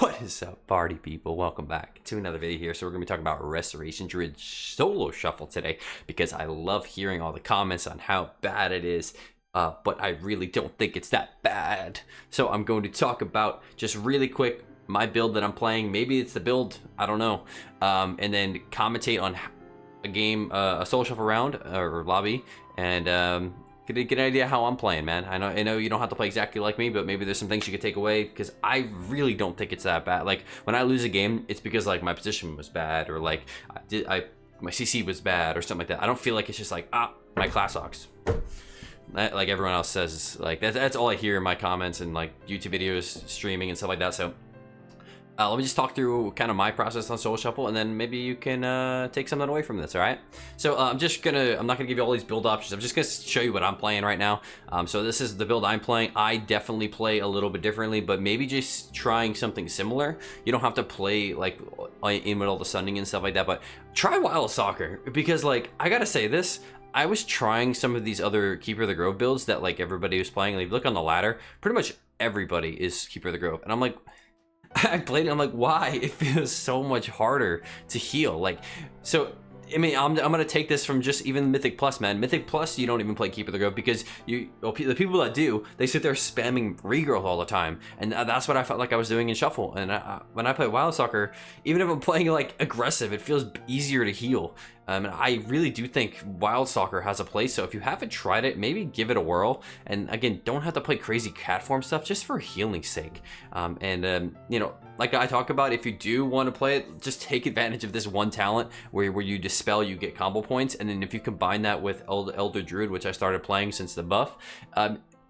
What is up, party people? Welcome back to another video here. So we're going to be talking about Resto Druid solo shuffle today because I love hearing all the comments on how bad it is, but I really don't think it's that bad. So I'm going to talk about just really quick my build that I'm playing. Maybe it's the build, I don't know, and then commentate on a game, a solo shuffle round or lobby, and get an idea how I'm playing, man. I know you don't have to play exactly like me, but maybe there's some things you could take away because I really don't think it's that bad. Like when I lose a game, it's because like my position was bad or like my CC was bad or something like that. I don't feel like it's just like my class sucks. Like everyone else says, like that's all I hear in my comments and like YouTube videos, streaming and stuff like that. So let me just talk through kind of my process on Solo Shuffle, and then maybe you can take something away from this, all right? So I'm not gonna give you all these build options. I'm just gonna show you what I'm playing right now. So this is the build I'm playing. I definitely play a little bit differently, but maybe just trying something similar. You don't have to play like in with all the sunning and stuff like that, but try Wild Soccer, because like, I gotta say this, I was trying some of these other Keeper of the Grove builds that like everybody was playing. Like, look on the ladder, pretty much everybody is Keeper of the Grove, and I'm like, I played it, I'm like, why? It feels so much harder to heal. Like, so, I mean, I'm gonna take this from just even Mythic Plus, man. Mythic Plus, you don't even play Keeper of the Grove because the people that do, they sit there spamming regrowth all the time. And that's what I felt like I was doing in Shuffle. And when I play Wild Soccer, even if I'm playing like aggressive, it feels easier to heal. And I really do think Wild Soccer has a place, so if you haven't tried it, maybe give it a whirl. And again, don't have to play crazy cat form stuff, just for healing's sake. You know, like I talk about, if you do want to play it, just take advantage of this one talent where you dispel, you get combo points, and then if you combine that with Elder Druid, which I started playing since the buff,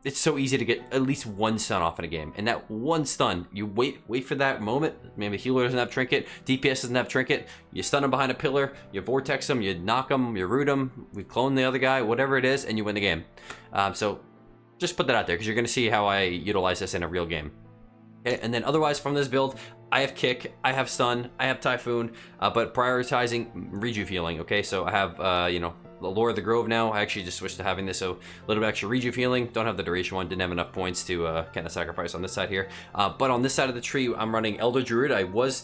it's so easy to get at least one stun off in a game. And that one stun, you wait for that moment. Maybe healer doesn't have trinket, DPS doesn't have trinket, you stun him behind a pillar, you vortex him, you knock him, you root him, we clone the other guy, whatever it is, and you win the game. So just put that out there because you're going to see how I utilize this in a real game. Okay, and then otherwise from this build, I have kick, I have stun, I have typhoon, but prioritizing rejuve healing. Okay, so I have you know, the Lore of the Grove now. I actually just switched to having this, so a little bit extra rejuve healing. Don't have the duration one, didn't have enough points to kind of sacrifice on this side here. But on this side of the tree, I'm running Elder Druid.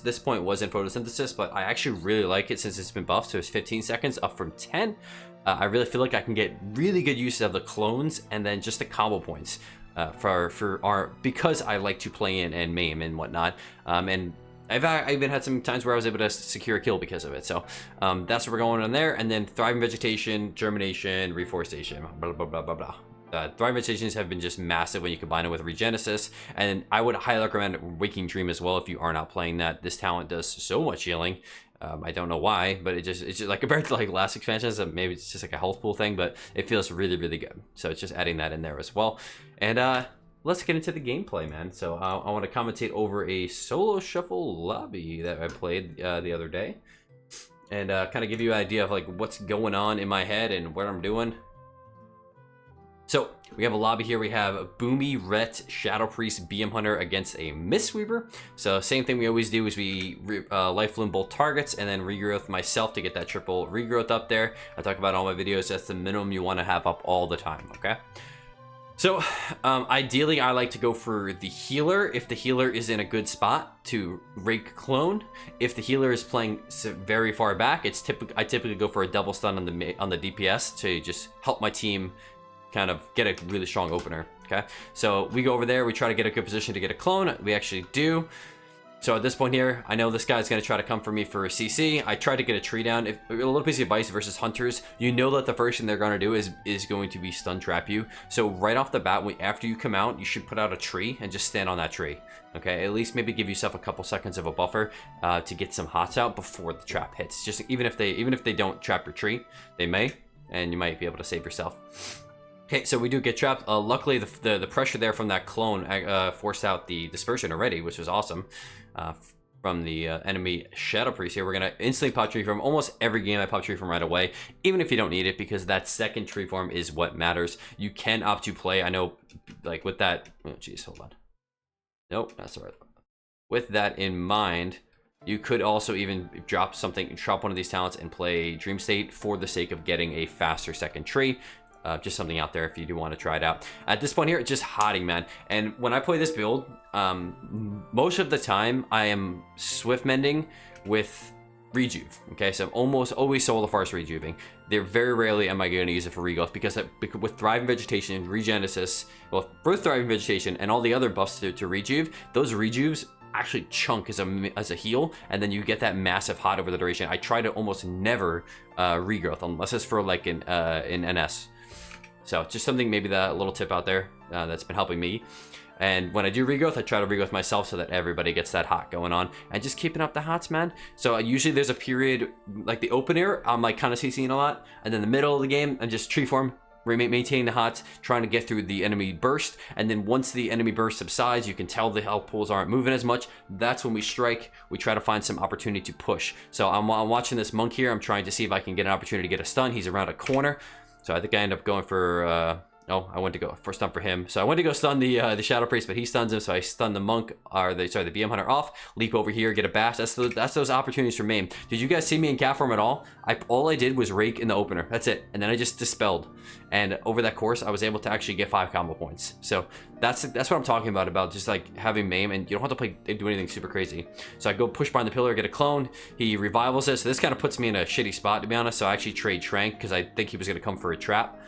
This point was in photosynthesis, but I actually really like it since it's been buffed, so it's 15 seconds up from 10. I really feel like I can get really good use of the clones and then just the combo points because I like to play in and maim and whatnot. And I even had some times where I was able to secure a kill because of it. So that's what we're going on there. And then Thriving Vegetation, Germination, Reforestation, blah, blah, blah, blah, blah. Thriving Vegetations have been just massive when you combine it with Regenesis. And I would highly recommend Waking Dream as well if you are not playing that. This talent does so much healing. I don't know why, but it's just like compared to like last expansions, maybe it's just like a health pool thing, but it feels really, really good. So it's just adding that in there as well. And let's get into the gameplay, man. So I want to commentate over a solo shuffle lobby that I played the other day, and kind of give you an idea of like what's going on in my head and what I'm doing. So we have a lobby here. We have Boomy, Ret, Shadow Priest, BM Hunter against a Mistweaver. So same thing we always do is we Life Bloom both targets and then regrowth myself to get that triple regrowth up there. I talk about all my videos. That's the minimum you want to have up all the time, okay? So ideally, I like to go for the healer if the healer is in a good spot to rake clone. If the healer is playing very far back, I typically go for a double stun on the DPS to just help my team kind of get a really strong opener. Okay, so we go over there, we try to get a good position to get a clone. We actually do. So at this point here, I know this guy's going to try to come for me for a CC. I tried to get a tree down. If a little piece of advice versus hunters, you know that the first thing they're going to do is going to be stun trap you. So right off the bat, after you come out, you should put out a tree and just stand on that tree. Okay, at least maybe give yourself a couple seconds of a buffer to get some hots out before the trap hits. Just even if they don't trap your tree, they may, and you might be able to save yourself. Okay, so we do get trapped. Luckily, the pressure there from that clone forced out the dispersion already, which was awesome. From the enemy Shadow Priest here, we're gonna instantly pop tree form. Almost every game I pop tree form right away, even if you don't need it, because that second tree form is what matters. You can opt to play. I know, like with that. Oh, geez, hold on. Nope, that's all right. With that in mind, you could also even drop one of these talents and play Dream State for the sake of getting a faster second tree. just something out there if you do want to try it out. At this point here, it's just hotting, man. And when I play this build, most of the time I am swift mending with rejuve. Okay, so I'm almost always solar force rejuving. They're very rarely am I going to use it for regrowth because with thriving vegetation and regenesis, well, for thriving vegetation and all the other buffs to rejuve, those rejuves actually chunk as a heal, and then you get that massive hot over the duration. I try to almost never regrowth unless it's for like in NS. So just something, maybe that little tip out there that's been helping me. And when I do regrowth, I try to regrowth myself so that everybody gets that hot going on. And just keeping up the hots, man. So usually there's a period, like the opener, I'm like kind of CCing a lot. And then the middle of the game, I'm just tree form, maintaining the hots, trying to get through the enemy burst. And then once the enemy burst subsides, you can tell the health pools aren't moving as much. That's when we strike. We try to find some opportunity to push. So I'm watching this monk here. I'm trying to see if I can get an opportunity to get a stun. He's around a corner. So I think I end up going for... Oh, I went to go for stun for him. So I went to go stun the Shadow Priest, but he stuns him. So I stun the monk, or the BM Hunter off, leap over here, get a bash. That's those opportunities for main. Did you guys see me in cat form at all? All I did was rake in the opener. That's it. And then I just dispelled. And over that course, I was able to actually get 5 combo points. So that's what I'm talking about just like having maim, and you don't have to do anything super crazy. So I go push behind the pillar, get a clone. He revivals it. So this kind of puts me in a shitty spot, to be honest. So I actually trade Trank because I think he was going to come for a trap.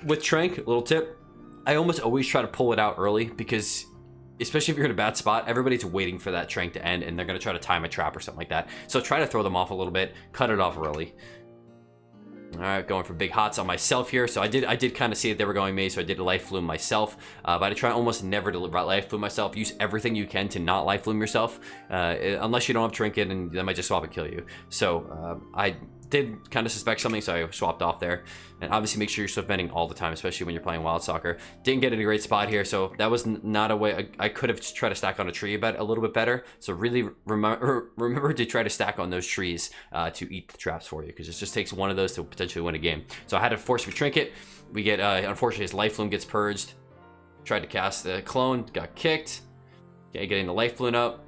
With Trank, a little tip, I almost always try to pull it out early because, especially if you're in a bad spot, everybody's waiting for that Trank to end and they're going to try to time a trap or something like that. So try to throw them off a little bit, cut it off early. All right, going for big hots on myself here. So I did kind of see that they were going me, so I did life flume myself. But I try almost never to life flume myself. Use everything you can to not life flume yourself, unless you don't have Trinket, and they might just swap and kill you. So I did kind of suspect something, so I swapped off there. And obviously make sure you're swift bending all the time, especially when you're playing Wild Soccer. Didn't get in a great spot here, so that was not a way. I could have tried to stack on a tree a little bit better. So really remember to try to stack on those trees to eat the traps for you, because it just takes one of those to potentially win a game. So I had to force me Trinket. We get, unfortunately, his life flume gets purged. Tried to cast the clone, got kicked. Okay, getting the life flume up.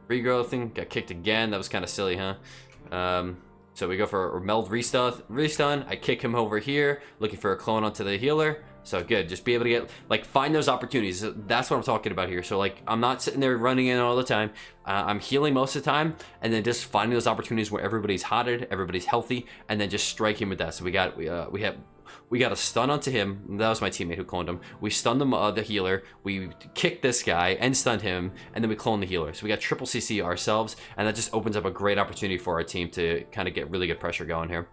Regrowthing, got kicked again. That was kind of silly, huh? So we go for a meld restun. I kick him over here, looking for a clone onto the healer. So good, just be able to get, like, find those opportunities. That's what I'm talking about here. So like, I'm not sitting there running in all the time. I'm healing most of the time, and then just finding those opportunities where everybody's hotted, everybody's healthy, and then just striking with that. So we got a stun onto him. That was my teammate who cloned him. We stunned the healer. We kicked this guy and stunned him, and then we cloned the healer. So we got triple CC ourselves, and that just opens up a great opportunity for our team to kind of get really good pressure going here.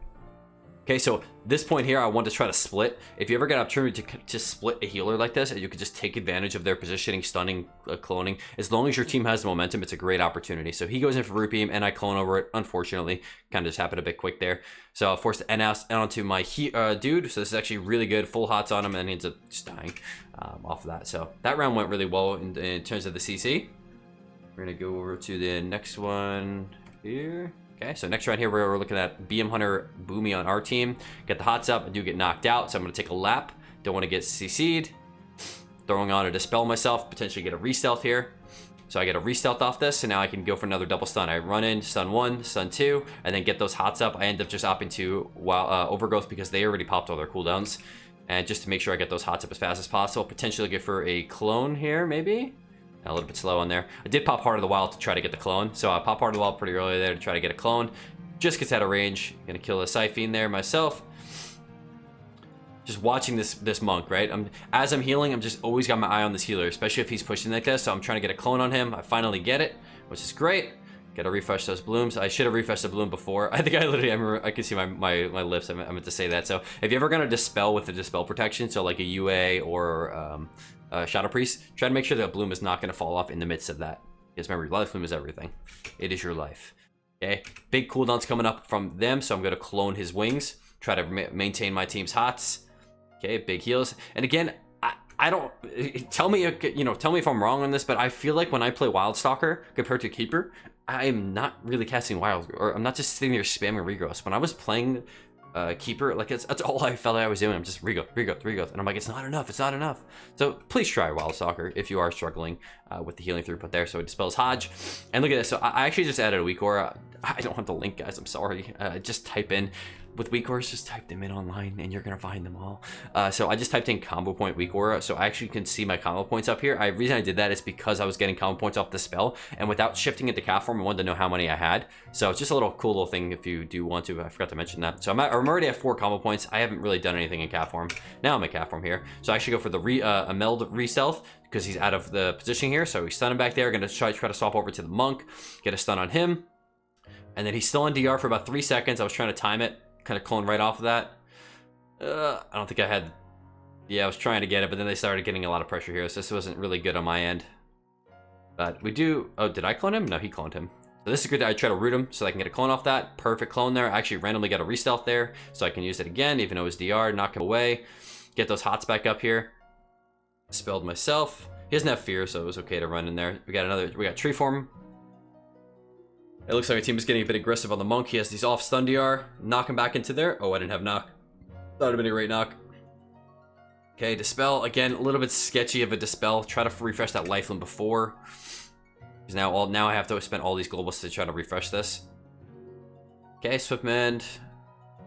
Okay, so this point here, I want to try to split. If you ever get an opportunity to split a healer like this, you could just take advantage of their positioning, stunning, cloning. As long as your team has the momentum, it's a great opportunity. So he goes in for root beam, and I clone over it. Unfortunately, kind of just happened a bit quick there. So I'll force the NS onto my dude. So this is actually really good. Full hots on him, and he ends up just dying off of that. So that round went really well in terms of the CC. We're going to go over to the next one here. Okay, so next round here, we're looking at BM Hunter Boomy on our team. Get the hots up. I do get knocked out, so I'm going to take a lap. Don't want to get CC'd. Throwing on a Dispel myself, potentially get a re-stealth here. So I get a re-stealth off this, and now I can go for another double stun. I run in, stun 1, stun 2, and then get those hots up. I end up just opting to Overgrowth because they already popped all their cooldowns. And just to make sure I get those hots up as fast as possible. Potentially get for a clone here, maybe? A little bit slow on there. I did pop Heart of the Wild to try to get the clone. So I pop Heart of the Wild pretty early there to try to get a clone. Just gets out of range. Gonna kill a Siphene there myself. Just watching this monk, right? As I'm healing, I'm just always got my eye on this healer, especially if he's pushing like this. So I'm trying to get a clone on him. I finally get it, which is great. Gotta refresh those blooms. I should have refreshed the bloom before. I think I can see my lips. I meant to say that. So if you're ever gonna dispel with the dispel protection, so like a UA or Shadow Priest, try to make sure that bloom is not going to fall off in the midst of that. Because remember, life bloom is everything. It is your life. Okay, big cooldowns coming up from them, so I'm going to clone his wings. Try to maintain my team's hots. Okay, big heals. And again, I don't tell me if I'm wrong on this, but I feel like when I play Wild Stalker compared to Keeper, I am not really casting Wild, or I'm not just sitting there spamming regrowths. When I was playing Keeper, like that's all I felt like I was doing. I'm just regrowth, and I'm like, it's not enough. So please try Wild Stalker if you are struggling with the healing throughput there. So it dispels Hodge, and look at this. So I actually just added a weak aura. I don't have the link, guys. I'm sorry. Just type in with weak auras, just type them in online and you're gonna find them all. So I just typed in combo point weak aura, so I actually can see my combo points up here. The reason I did that is because I was getting combo points off the spell, and without shifting into cat form, I wanted to know how many I had. So it's just a little cool little thing if you do want to. I forgot to mention that. So I'm already at 4 combo points. I haven't really done anything in cat form. Now I'm in cat form here. So I actually go for the a meld re-stealth because he's out of the position here. So we stun him back there. Gonna try to swap over to the monk, get a stun on him. And then he's still on DR for about 3 seconds. I was trying to time it, kind of clone right off of that. I don't think I had... Yeah, I was trying to get it, but then they started getting a lot of pressure here, so this wasn't really good on my end. But we do... Oh, did I clone him? No, he cloned him. So this is good. I try to root him so I can get a clone off that. Perfect clone there. I actually randomly got a re-stealth there, so I can use it again, even though it was DR. Knock him away. Get those hots back up here. Spelled myself. He doesn't have fear, so it was okay to run in there. We got tree form. It looks like our team is getting a bit aggressive on the monk. He has these off stun DR. Knock him back into there. Oh, I didn't have knock. That would have been a great knock. Okay, dispel. Again, a little bit sketchy of a dispel. Try to refresh that lifeline before. Because now I have to spend all these globals to try to refresh this. Okay, Swift Mend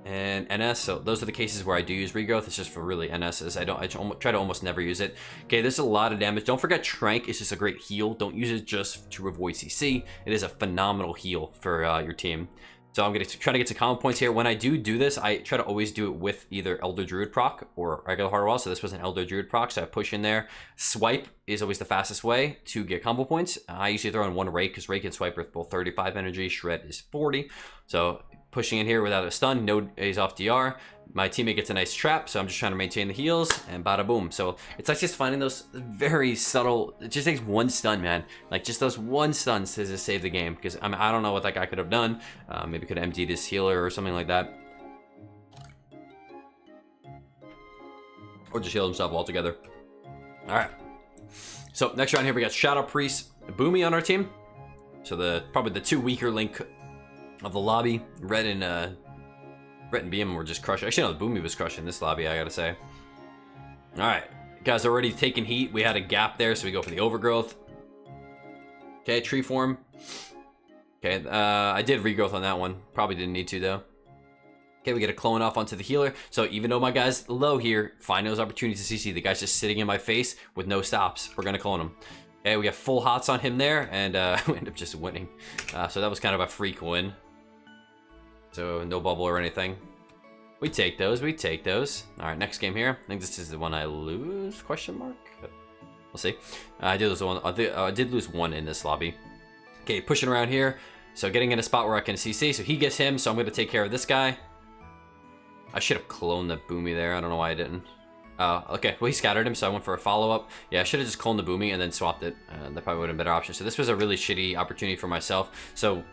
and NS. So those are the cases where I do use regrowth. It's just for really NSs. I try to almost never use it. Okay, there's a lot of damage. Don't forget Trank is just a great heal. Don't use it just to avoid CC. It is a phenomenal heal for your team. So I'm going to try to get some common points here. When I do this, I try to always do it with either Elder Druid proc or regular Hard Wall. So this was an Elder Druid proc, so I push in there. Swipe is always the fastest way to get combo points. I usually throw in 1 Rake, because Rake and Swipe are both 35 energy. Shred is 40. So pushing in here without a stun, no A's off DR. My teammate gets a nice trap, so I'm just trying to maintain the heals, and bada boom. So it's like just finding those very subtle, it just takes 1 stun, man. Like just those 1 stuns to just save the game, because I don't know what that guy could have done. Maybe could have emptied his healer or something like that. Or just healed himself altogether. Alright. So next round here we got Shadow Priest, Boomy on our team. So probably the 2 weaker link of the lobby. Red and BM were just crushing. Actually, no, the Boomy was crushing this lobby, I gotta say. Alright. Guys are already taking heat. We had a gap there, so we go for the overgrowth. Okay, tree form. Okay, I did regrowth on that one. Probably didn't need to, though. Okay, we get a clone off onto the healer. So even though my guy's low here, find those opportunities to CC. The guy's just sitting in my face with no stops. We're gonna clone him. Okay, we got full hots on him there, and we end up just winning. So that was kind of a freak win. So no bubble or anything. We take those. We take those. All right, next game here. I think this is the one I lose? Question mark. We'll see. I did lose one. I did lose 1 in this lobby. Okay, pushing around here. So getting in a spot where I can CC. So he gets him. So I'm going to take care of this guy. I should have cloned the Boomy there. I don't know why I didn't. Okay, well, he scattered him, so I went for a follow-up. Yeah, I should have just cloned the Boomy and then swapped it. That probably would have been a better option. So this was a really shitty opportunity for myself. So you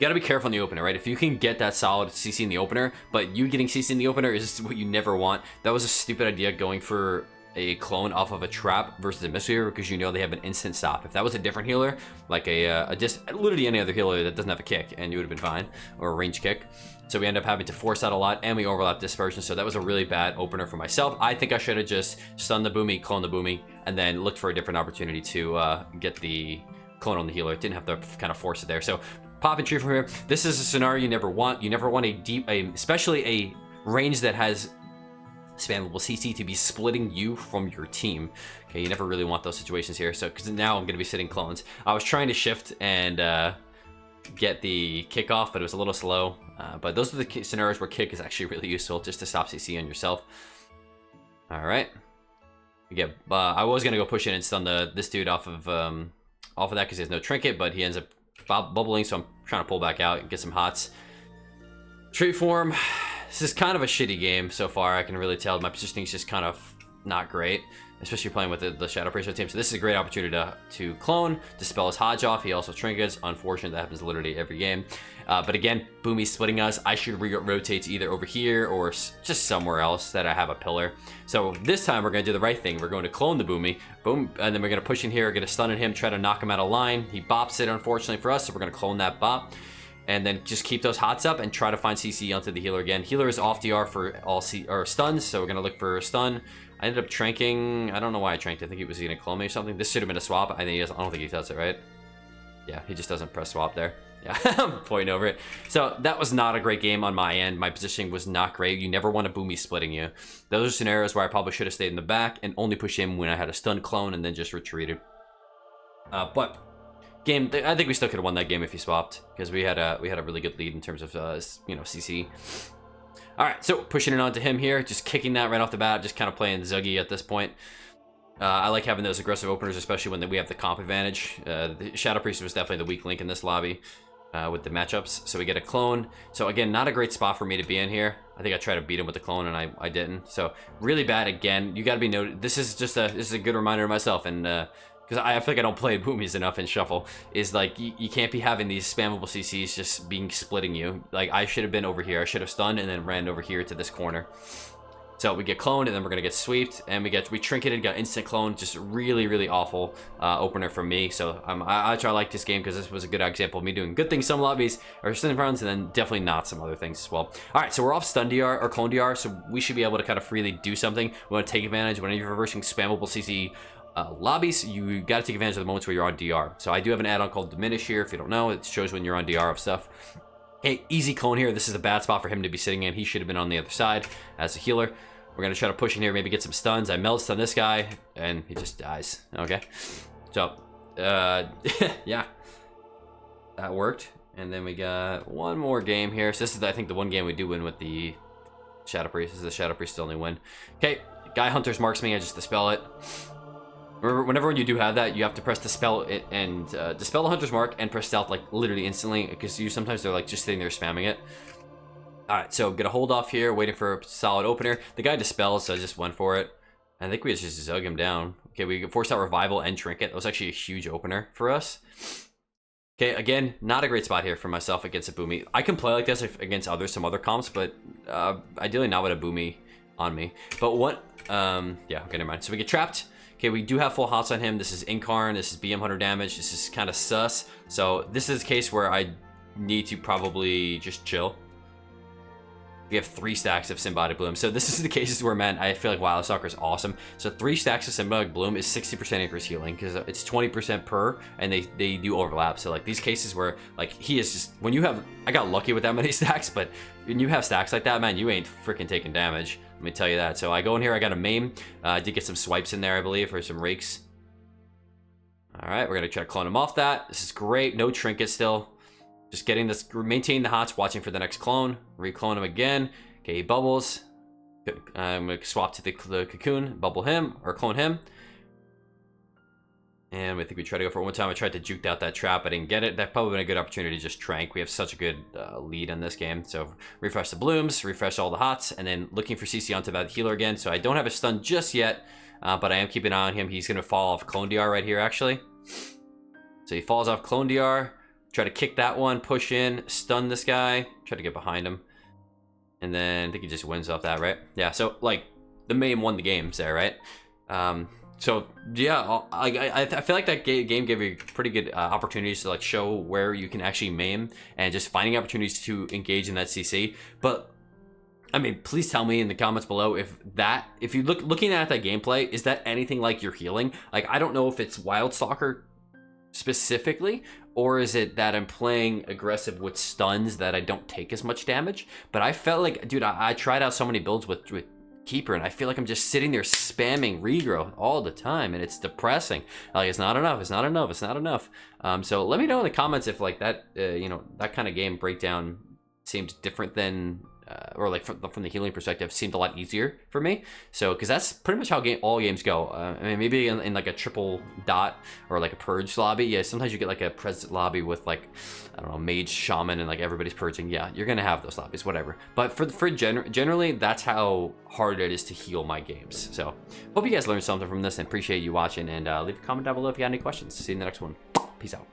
gotta be careful in the opener, right? If you can get that solid CC in the opener, but you getting CC in the opener is what you never want. That was a stupid idea, going for a clone off of a trap versus a mystery healer, because you know they have an instant stop. If that was a different healer, like literally any other healer that doesn't have a kick, and you would have been fine, or a range kick. So we end up having to force that a lot, and we overlap dispersion. So that was a really bad opener for myself. I think I should have just stunned the Boomy, cloned the Boomy, and then looked for a different opportunity to get the clone on the healer. Didn't have to kind of force it there. So pop and tree from here. This is a scenario you never want. You never want especially a range that has spammable CC to be splitting you from your team. Okay, you never really want those situations here. So, because now I'm going to be sitting clones. I was trying to shift and get the kick off, but it was a little slow. But those are the scenarios where kick is actually really useful, just to stop CC on yourself. All right. Yeah, I was going to go push in and stun this dude off of that because he has no trinket, but he ends up bubbling, so I'm trying to pull back out and get some hots. Tree form. This is kind of a shitty game so far. I can really tell my positioning is just kind of not great, especially playing with the Shadow Priest team. So this is a great opportunity to clone, dispel his Hodge off. He also trinkets. Unfortunate, that happens literally every game. But again, Boomy's splitting us. I should rotate to either over here or just somewhere else that I have a pillar. So this time we're going to do the right thing. We're going to clone the Boomy. Boom. And then we're going to push in here, get a stun on him, try to knock him out of line. He bops it, unfortunately for us, so we're going to clone that bop. And then just keep those hots up and try to find CC onto the healer again. Healer is off DR for all stuns, so we're going to look for a stun. I ended up tranking. I don't know why I tranked. I think he was going to clone me or something. This should have been a swap. I don't think he does it, right? Yeah, he just doesn't press swap there. Yeah, I'm pointing over it. So that was not a great game on my end. My positioning was not great. You never want a Boomy splitting you. Those are scenarios where I probably should have stayed in the back and only push him when I had a stun clone and then just retreated. But game, I think we still could have won that game if he swapped, because we had a really good lead in terms of CC. All right, so pushing it onto him here, just kicking that right off the bat, just kind of playing Zuggy at this point. I like having those aggressive openers, especially when we have the comp advantage. The Shadow Priest was definitely the weak link in this lobby with the matchups. So we get a clone. So again, not a great spot for me to be in here. I think I tried to beat him with the clone and I didn't. So really bad again. You got to be noted. This is a good reminder to myself, and because I feel like I don't play Boomies enough in Shuffle, is like you can't be having these spammable CCs just being splitting you. Like I should have been over here. I should have stunned and then ran over here to this corner. So we get cloned, and then we're gonna get sweeped, and we trinketed, got instant clone. Just really awful opener from me. So I like this game because this was a good example of me doing good things some lobbies or stun runs, and then definitely not some other things as well. All right, so we're off stun DR or clone DR, so we should be able to kind of freely do something. We want to take advantage when you're reversing spammable CC lobbies. You got to take advantage of the moments where you're on DR. So I do have an add-on called Diminish here. If you don't know, it shows when you're on DR of stuff. Okay, easy clone here. This is a bad spot for him to be sitting in. He should have been on the other side as a healer. We're going to try to push in here, maybe get some stuns. I melt stun this guy, and he just dies. Okay. So, yeah. That worked. And then we got one more game here. So this is, I think, the one game we do win with the Shadow Priest. This is the Shadow Priest only win. Okay, Guy Hunters marks me. I just dispel it. Remember, whenever you do have that, you have to press dispel it and dispel the Hunter's Mark and press stealth like literally instantly, because sometimes they're like just sitting there spamming it. All right, so gonna hold off here, waiting for a solid opener. The guy dispels, so I just went for it. I think we just zug him down. Okay, we forced out revival and trinket. That was actually a huge opener for us. Okay, again, not a great spot here for myself against a Boomy. I can play like this against some other comps, but ideally not with a Boomy on me. But what? Yeah, okay, never mind. So we get trapped. Okay, we do have full hots on him. This is Incarn. This is BM Hunter damage. This is kind of sus. So this is a case where I need to probably just chill. We have 3 stacks of Symbiotic Bloom. So this is the cases where, man, I feel like Wild Stalker is awesome. So 3 stacks of Symbiotic Bloom is 60% increase healing, because it's 20% per, and they do overlap. So like these cases where like he is just, when you have, I got lucky with that many stacks, but when you have stacks like that, man, you ain't freaking taking damage. Let me tell you that. So I go in here, I got a maim. I did get some swipes in there, I believe, for some rakes. All right, we're gonna try to clone him off that. This is great, no trinket still. Just getting this, maintain the hots, watching for the next clone. Reclone him again. Okay, he bubbles. I'm gonna swap to the cocoon, bubble him, or clone him. And I think we try to go for it one time. I tried to juke out that trap, I didn't get it. That probably been a good opportunity to just trank. We have such a good lead in this game. So refresh the blooms, refresh all the hots, and then looking for CC onto that healer again. So I don't have a stun just yet, but I am keeping an eye on him. He's gonna fall off clone DR right here, actually. So he falls off clone DR. Try to kick that one, push in, stun this guy, try to get behind him. And then I think he just wins off that, right? Yeah, so like the main won the games there, right? So yeah, I feel like that game gave you pretty good opportunities to like show where you can actually maim, and just finding opportunities to engage in that CC. But I mean, please tell me in the comments below if you looking at that gameplay, is that anything like your healing? Like, I don't know if it's Wild Stalker specifically, or is it that I'm playing aggressive with stuns that I don't take as much damage? But I felt like, dude, I tried out so many builds with Keeper, and I feel like I'm just sitting there spamming regrowth all the time, and it's depressing. Like, it's not enough, it's not enough, it's not enough. So let me know in the comments if like that, that kind of game breakdown seemed different than, or like from the healing perspective, seemed a lot easier for me. So, because that's pretty much how all games go. I mean, maybe in like a triple dot or like a purge lobby, yeah, sometimes you get like a pres lobby with like, I don't know, mage, shaman, and like everybody's purging. Yeah, you're gonna have those lobbies, whatever. But generally, that's how hard it is to heal my games. So, hope you guys learned something from this, and appreciate you watching. And leave a comment down below if you got any questions. See you in the next one. Peace out.